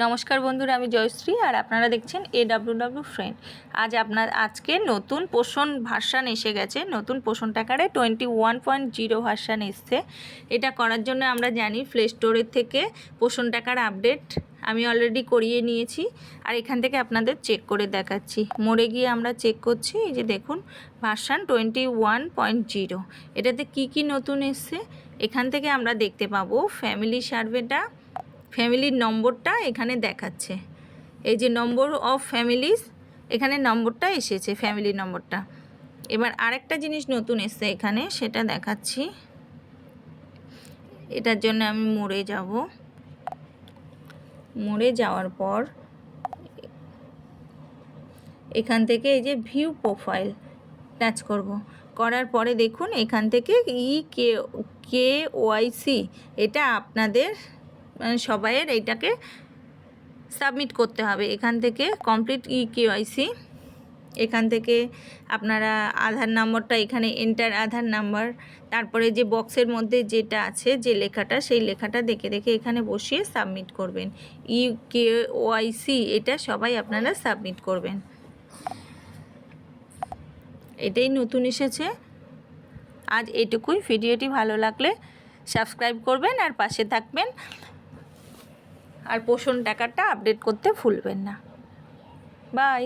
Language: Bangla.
নমস্কার বন্ধুরা, আমি জয়শ্রী আর আপনারা দেখছেন AWW ফ্রেন্ড। আজকে নতুন পোষণ ভার্সান এসে গেছে। নতুন পোষণ ট্র্যাকারে 21.0 ভার্সান এসছে। এটা করার জন্য আমরা জানি প্লে স্টোরের থেকে পোষণ ট্র্যাকার আপডেট আমি অলরেডি করিয়ে নিয়েছি আর এখান থেকে আপনাদের চেক করে দেখাচ্ছি। মোড়ে গিয়ে আমরা চেক করছি। এই যে দেখুন ভার্সান 21.0। এটাতে কি নতুন এসছে এখান থেকে আমরা দেখতে পাবো। ফ্যামিলি সার্ভেটা, ফ্যামিলির নম্বরটা এখানে দেখাচ্ছে। এই যে নম্বর অফ ফ্যামিলিজ, এখানে নম্বরটা এসেছে, ফ্যামিলির নম্বরটা। এবার আরেকটা জিনিস নতুন এসছে এখানে, সেটা দেখাচ্ছি। এটার জন্য আমি মোড়ে যাব। মোড়ে যাওয়ার পর এখান থেকে এই যে ভিউ প্রোফাইল টাচ করব। করার পরে দেখুন এখান থেকে KYC, এটা আপনাদের সবাইয়ের এইটাকে সাবমিট করতে হবে। এখান থেকে কমপ্লিট KYC। এখান থেকে আপনারা আধার নম্বরটা এখানে এন্টার, আধার নাম্বার, তারপরে যে বক্সের মধ্যে যেটা আছে যে লেখাটা, সেই লেখাটা দেখে এখানে বসিয়ে সাবমিট করবেন। KYC এটা সবাই আপনারা সাবমিট করবেন। এটাই নতুন এসেছে আজ। এটুকুই। ভিডিওটি ভালো লাগলে সাবস্ক্রাইব করবেন আর পাশে থাকবেন, আর পোষণ ট্র্যাকারটা আপডেট করতে ভুলবেন না। বাই।